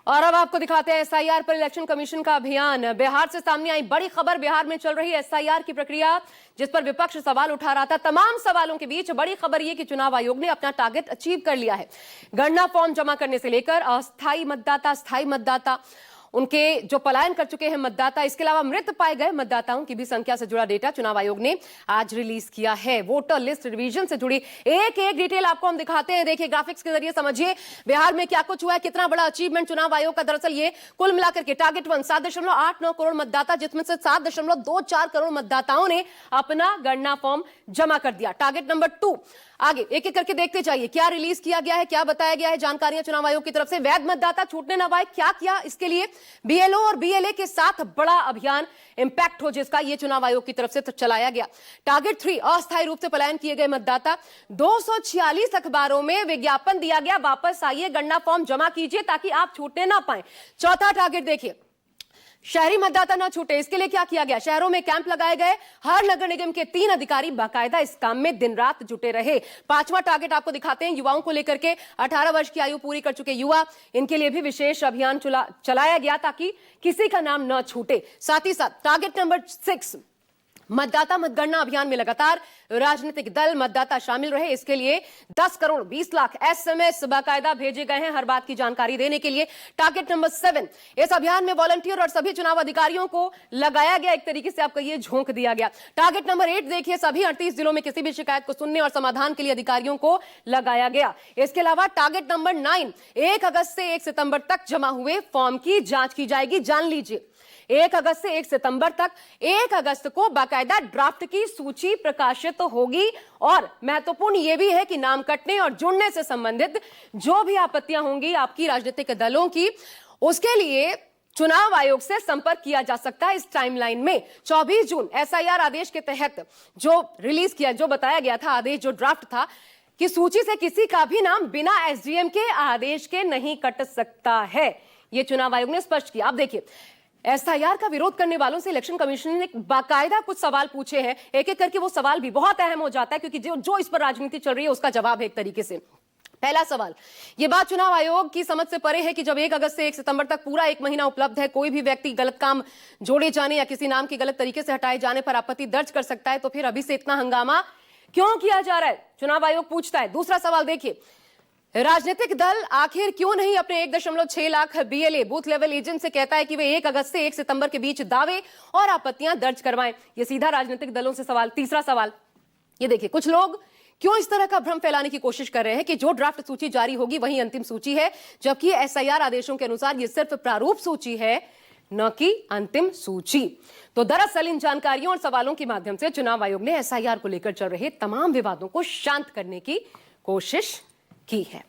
और अब आपको दिखाते हैं एसआईआर पर इलेक्शन कमीशन का अभियान। बिहार से सामने आई बड़ी खबर। बिहार में चल रही एसआईआर की प्रक्रिया जिस पर विपक्ष सवाल उठा रहा था। तमाम सवालों के बीच बड़ी खबर यह कि चुनाव आयोग ने अपना टारगेट अचीव कर लिया है। गणना फॉर्म जमा करने से लेकर अस्थायी मतदाता, स्थायी मतदाता, उनके जो पलायन कर चुके हैं मतदाता, इसके अलावा मृत पाए गए मतदाताओं की भी संख्या से जुड़ा डेटा चुनाव आयोग ने आज रिलीज किया है। वोटर लिस्ट रिवीजन से जुड़ी एक एक डिटेल आपको हम दिखाते हैं। देखिए, ग्राफिक्स के जरिए समझिए बिहार में क्या कुछ हुआ है, कितना बड़ा अचीवमेंट चुनाव आयोग का। दरअसल ये कुल मिलाकर के टारगेट 1 7.89 करोड़ मतदाता, जिसमें से 7.24 करोड़ मतदाताओं ने अपना गणना फॉर्म जमा कर दिया। टारगेट नंबर 2, आगे एक एक करके देखते जाइए क्या रिलीज किया गया है, क्या बताया गया है जानकारियां चुनाव आयोग की तरफ से। वैध मतदाता छूटने न पाए, क्या किया इसके लिए। बीएलओ और बीएलए के साथ बड़ा अभियान इंपैक्ट हो जिसका ये चुनाव आयोग की तरफ से चलाया गया। टारगेट 3, अस्थायी रूप से पलायन किए गए मतदाता। 246 अखबारों में विज्ञापन दिया गया, वापस आइए, गणना फॉर्म जमा कीजिए ताकि आप छूटने ना पाए। चौथा टारगेट देखिए, शहरी मतदाता न छूटे, इसके लिए क्या किया गया। शहरों में कैंप लगाए गए, हर नगर निगम के 3 अधिकारी बाकायदा इस काम में दिन रात जुटे रहे। 5वां टारगेट आपको दिखाते हैं, युवाओं को लेकर के। 18 वर्ष की आयु पूरी कर चुके युवा, इनके लिए भी विशेष अभियान चलाया गया ताकि किसी का नाम न छूटे। साथ ही साथ टारगेट नंबर 6, मतदाता मतगणना अभियान में लगातार राजनीतिक दल मतदाता शामिल रहे। इसके लिए 10 करोड़ 20 लाख एसएमएस बाकायदा भेजे गए हैं हर बात की जानकारी देने के लिए। टारगेट नंबर 7, इस अभियान में वॉलंटियर और सभी चुनाव अधिकारियों को लगाया गया, एक तरीके से आप कहिए झोंक दिया गया। टारगेट नंबर 8 देखिए, सभी 38 जिलों में किसी भी शिकायत को सुनने और समाधान के लिए अधिकारियों को लगाया गया। इसके अलावा टारगेट नंबर 9, 1 अगस्त से 1 सितंबर तक जमा हुए फॉर्म की जांच की जाएगी। जान लीजिए, 1 अगस्त से 1 सितंबर तक 1 अगस्त को बाकायदा ड्राफ्ट की सूची प्रकाशित होगी। और महत्वपूर्ण यह भी है कि नाम कटने और जुड़ने से संबंधित जो भी आपत्तियां होंगी आपकी राजनीतिक दलों की, उसके लिए चुनाव आयोग से संपर्क किया जा सकता है। इस टाइमलाइन में 24 जून एसआईआर आदेश के तहत जो रिलीज किया, जो बताया गया था आदेश, जो ड्राफ्ट था कि सूची से किसी का भी नाम बिना एसडीएम के आदेश के नहीं कट सकता है, यह चुनाव आयोग ने स्पष्ट किया। अब देखिए, एसआईआर का विरोध करने वालों से इलेक्शन कमीशन ने बाकायदा कुछ सवाल पूछे हैं। एक एक करके वो सवाल भी बहुत अहम हो जाता है क्योंकि जो इस पर राजनीति चल रही है उसका जवाब है एक तरीके से। पहला सवाल, ये बात चुनाव आयोग की समझ से परे है कि जब 1 अगस्त से 1 सितंबर तक पूरा 1 महीना उपलब्ध है, कोई भी व्यक्ति गलत काम जोड़े जाने या किसी नाम के गलत तरीके से हटाए जाने पर आपत्ति दर्ज कर सकता है, तो फिर अभी से इतना हंगामा क्यों किया जा रहा है, चुनाव आयोग पूछता है। दूसरा सवाल देखिए, राजनीतिक दल आखिर क्यों नहीं अपने 1.6 lakh BLA booth level agent से कहता है कि वे 1 अगस्त से 1 सितंबर के बीच दावे और आपत्तियां दर्ज करवाएं। ये सीधा राजनीतिक दलों से सवाल। तीसरा सवाल ये देखिए, कुछ लोग क्यों इस तरह का भ्रम फैलाने की कोशिश कर रहे हैं कि जो ड्राफ्ट सूची जारी होगी वही अंतिम सूची है, जबकि एसआईआर आदेशों के अनुसार ये सिर्फ प्रारूप सूची है, न कि अंतिम सूची। तो दरअसल इन जानकारियों और सवालों के माध्यम से चुनाव आयोग ने एसआईआर को लेकर चल रहे तमाम विवादों को शांत करने की कोशिश की है।